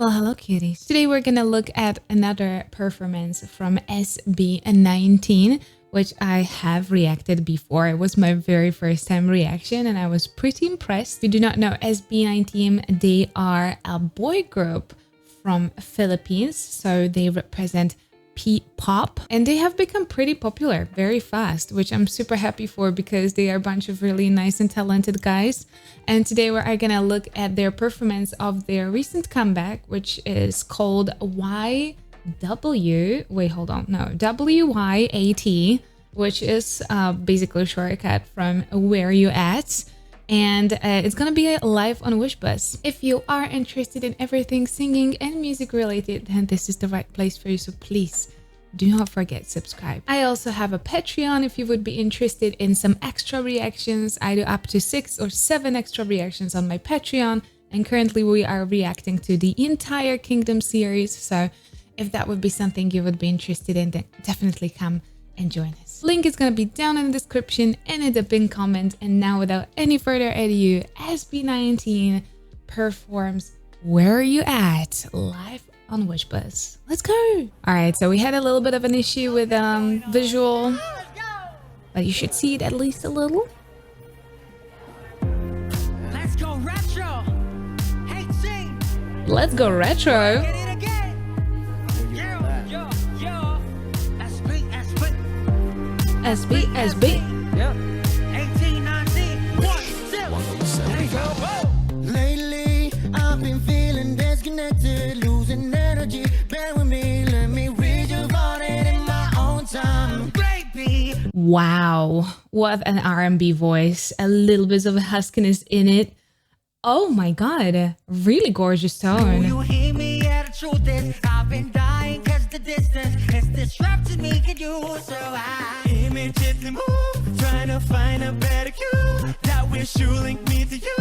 Well, hello cuties. Today we're gonna look at another performance from SB19, which I have reacted before. It was my very first time reaction and I was pretty impressed. If you do not know SB19, they are a boy group from Philippines, so they represent P-pop and they have become pretty popular very fast, which I'm super happy for because they are a bunch of really nice and talented guys. And today we are gonna look at their performance of their recent comeback, which is called WYAT, which is basically a shortcut from Where You At. And it's gonna be live on Wishbus. If you are interested in everything singing and music related, then this is the right place for you, so please do not forget to subscribe. I also have a Patreon if you would be interested in some extra reactions. I do up to 6 or 7 extra reactions on my Patreon, and currently we are reacting to the entire Kingdom series, so if that would be something you would be interested in, then definitely come and join us. Link is gonna be down in the description and in the pinned comment. And now without any further ado, SB19 performs Where Are You At live on Wishbus. Let's go! Alright, so we had a little bit of an issue with visual, but you should see it at least a little. Let's go retro! Hey, G! Let's go retro! SB. Yep. 1819. Lately, I've been feeling disconnected, losing energy. Bear with me, let me rejuvenate in my own time. Baby. Wow, what an R&B voice. A little bit of huskiness in it. Oh my god, really gorgeous tone. You hear me? Yeah, the truth is, I've been dying cause the distance is disrupting me. Can you survive? Images and move, trying to find a better cue. That wish you link me to you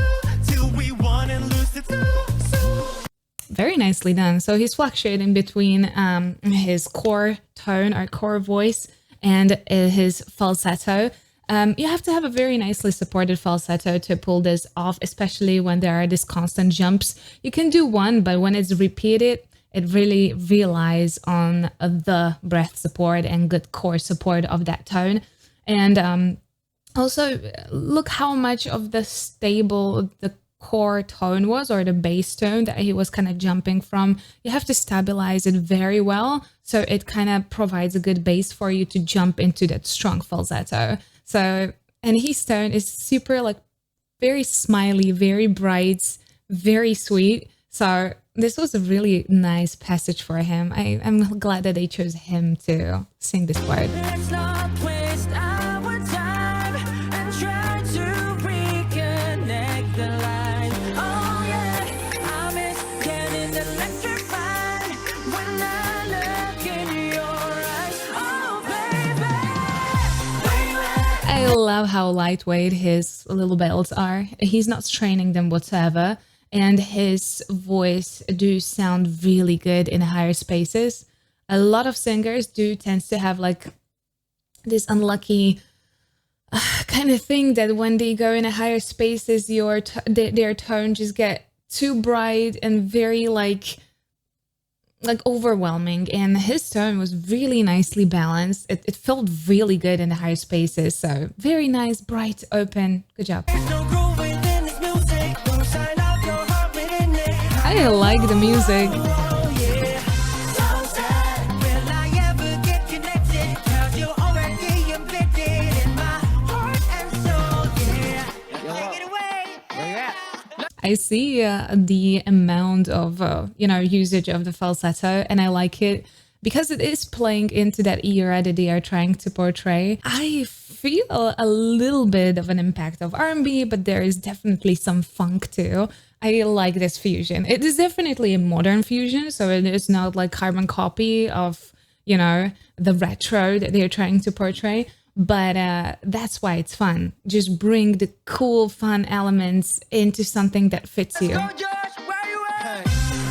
till we want and lose it too. Very nicely done. So he's fluctuating between his core tone or core voice and his falsetto. You have to have a very nicely supported falsetto to pull this off, especially when there are these constant jumps. You can do one, but when it's repeated, it really relies on the breath support and good core support of that tone. And also look how much of the stable the core tone was, or the bass tone that he was kind of jumping from. You have to stabilize it very well, so it kind of provides a good base for you to jump into that strong falsetto. So, and his tone is super, like, very smiley, very bright, very sweet. So this was a really nice passage for him. I'm glad that they chose him to sing this part. Let's not waste our time and try to reconnect the line. Oh yeah, I miss getting electrified when I look in your eyes. Oh baby, where you at? I love how lightweight his little bells are. He's not straining them whatsoever. And his voice do sound really good in higher spaces. A lot of singers do tend to have like this unlucky kind of thing that when they go in a higher spaces, their tone just get too bright and very like overwhelming. And his tone was really nicely balanced. It felt really good in the higher spaces. So very nice, bright, open. Good job. There's no groove within this music. Don't sign up your heart within it. I like the music. Oh yeah, so sad. Will I ever get connected? Cause you're already embedded in my heart and soul. Yeah, take it away. Where you at? I see the amount of, usage of the falsetto, and I like it because it is playing into that era that they are trying to portray. I feel a little bit of an impact of R&B, but there is definitely some funk too. I like this fusion. It is definitely a modern fusion, so it is not like carbon copy of, the retro that they're trying to portray. But that's why it's fun. Just bring the cool, fun elements into something that fits you. Go, Josh, where you at?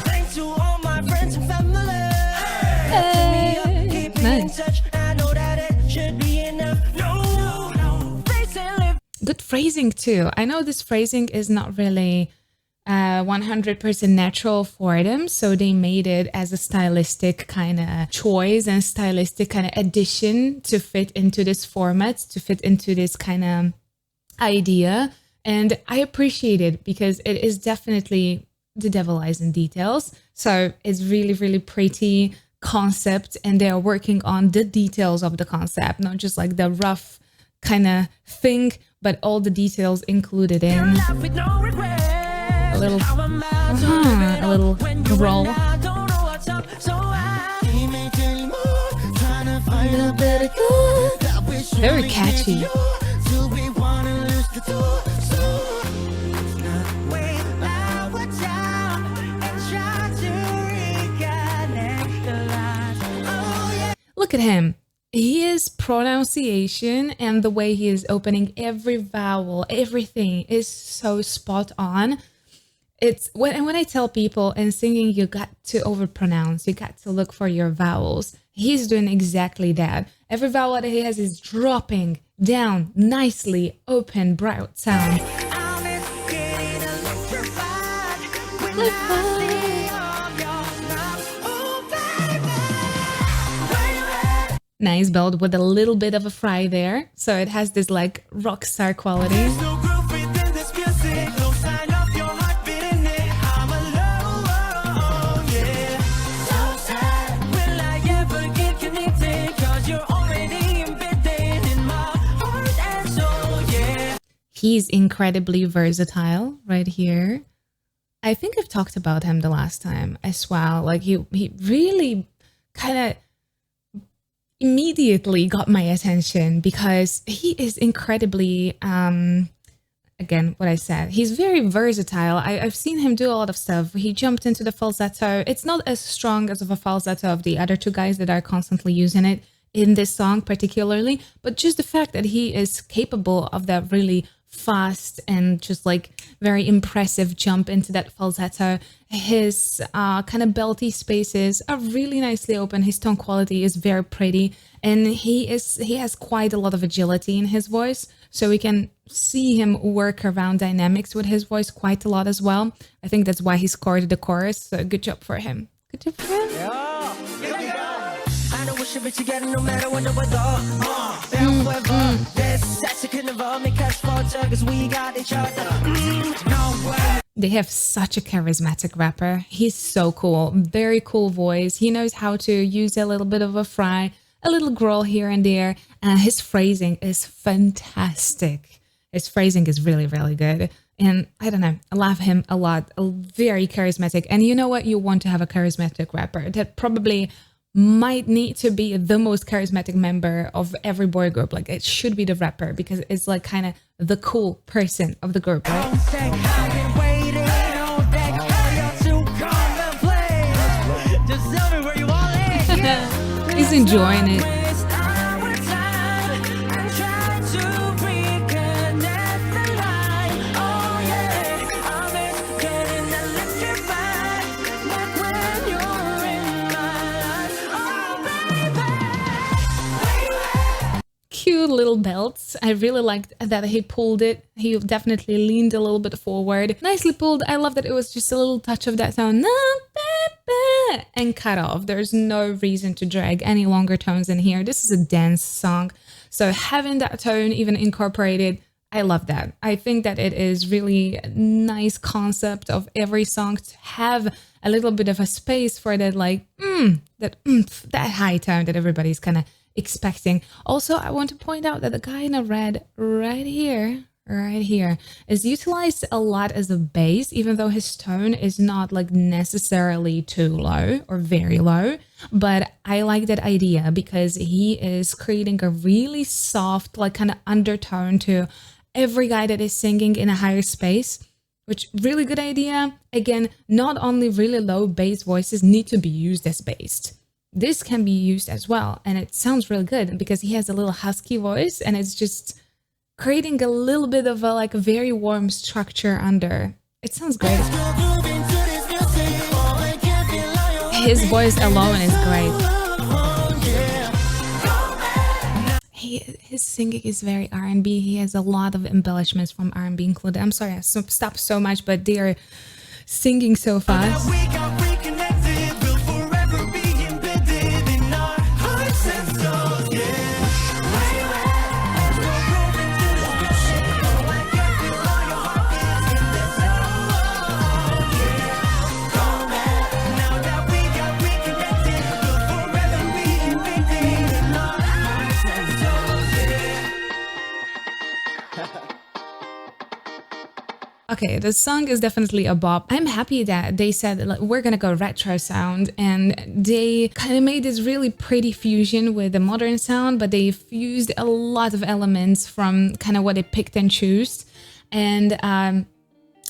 Thanks to all my friends and family. Keep me in touch. I know that it should be enough. No, face and live. Good phrasing too. I know this phrasing is not really 100% natural for them. So they made it as a stylistic kind of choice and stylistic kind of addition to fit into this format, to fit into this kind of idea. And I appreciate it because it is definitely the devil lies in details. So it's really, really pretty concept, and they are working on the details of the concept, not just like the rough kind of thing, but all the details included in a little roll. Very catchy. Look at him. His pronunciation and the way he is opening every vowel, everything is so spot on. It's when I tell people in singing, you got to overpronounce, you got to look for your vowels. He's doing exactly that. Every vowel that he has is dropping down nicely, open, bright sound. Nice build with a little bit of a fry there. So it has this like rock star quality. He's incredibly versatile right here. I think I've talked about him the last time as well. Like he really kind of immediately got my attention because he is incredibly, again, what I said, he's very versatile. I've seen him do a lot of stuff. He jumped into the falsetto. It's not as strong as of a falsetto of the other two guys that are constantly using it in this song particularly, but just the fact that he is capable of that really fast and just like very impressive jump into that falsetto. His kind of belty spaces are really nicely open. His tone quality is very pretty, and he has quite a lot of agility in his voice, so we can see him work around dynamics with his voice quite a lot as well. I think that's why he scored the chorus, so good job for him. Good job for him. No matter what the weather, they have such a charismatic rapper. He's so cool, very cool voice. He knows how to use a little bit of a fry, a little growl here and there. His phrasing is fantastic. His phrasing is really, really good. And I don't know, I love him a lot. Very charismatic. And you know what? You want to have a charismatic rapper that probably might need to be the most charismatic member of every boy group. Like it should be the rapper because it's like kind of the cool person of the group, right? He's enjoying it. Cute little belts. I really liked that he pulled it. He definitely leaned a little bit forward. Nicely pulled. I love that it was just a little touch of that sound. And cut off. There's no reason to drag any longer tones in here. This is a dance song. So having that tone even incorporated, I love that. I think that it is really a nice concept of every song to have a little bit of a space for that like that high tone that everybody's kind of expecting. Also, I want to point out that the guy in the red right here is utilized a lot as a bass, even though his tone is not like necessarily too low or very low. But I like that idea because he is creating a really soft, like kind of undertone to every guy that is singing in a higher space, which really good idea. Again, not only really low bass voices need to be used as bass. This can be used as well, and it sounds really good because he has a little husky voice, and it's just creating a little bit of a like a very warm structure under. It sounds great. His voice alone is great. His singing is very R&B. He has a lot of embellishments from R&B included. I'm sorry I stopped so much, but they're singing so fast. We got reconnected, we'll forever be embedded in our hearts and souls, yeah. Where you at? Let's go roving through the ocean. Oh, I can feel all your heartbeats in the soul, yeah. Go back. Now that we got reconnected, we'll forever be embedded in our hearts and souls, yeah. Okay, the song is definitely a bop. I'm happy that they said, like, we're gonna go retro sound, and they kind of made this really pretty fusion with the modern sound, but they fused a lot of elements from kind of what they picked and chose, and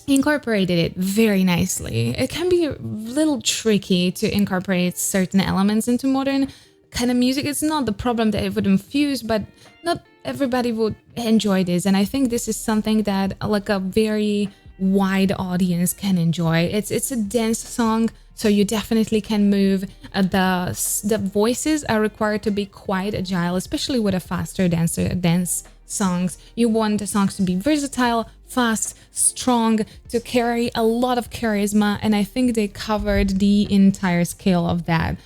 incorporated it very nicely. It can be a little tricky to incorporate certain elements into modern kind of music. It's not the problem that it wouldn't fuse, but not everybody would enjoy this, and I think this is something that like a very wide audience can enjoy. It's a dance song, so you definitely can move. The voices are required to be quite agile, especially with a faster dance songs. You want the songs to be versatile, fast, strong, to carry a lot of charisma, and I think they covered the entire scale of that.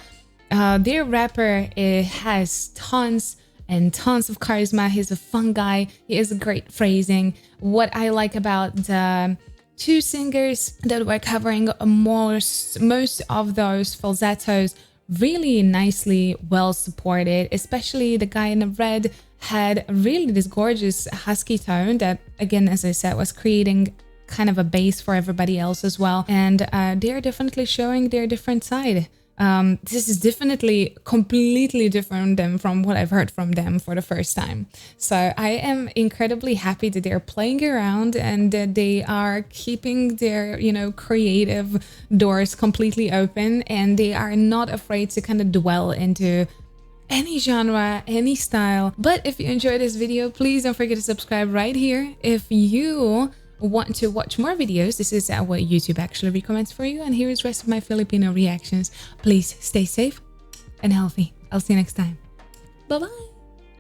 Their rapper has tons and tons of charisma. He's a fun guy. He is a great phrasing. What I like about the two singers that were covering most of those falsettos, really nicely well supported, especially the guy in the red had really this gorgeous husky tone that, again, as I said, was creating kind of a base for everybody else as well. And they're definitely showing their different side. This is definitely completely different than from what I've heard from them for the first time. So I am incredibly happy that they're playing around and that they are keeping their, creative doors completely open, and they are not afraid to kind of dwell into any genre, any style. But if you enjoyed this video, please don't forget to subscribe right here. If you want to watch more videos, this is what YouTube actually recommends for you, and here is the rest of my Filipino reactions. Please stay safe and healthy. I'll see you next time. Bye bye.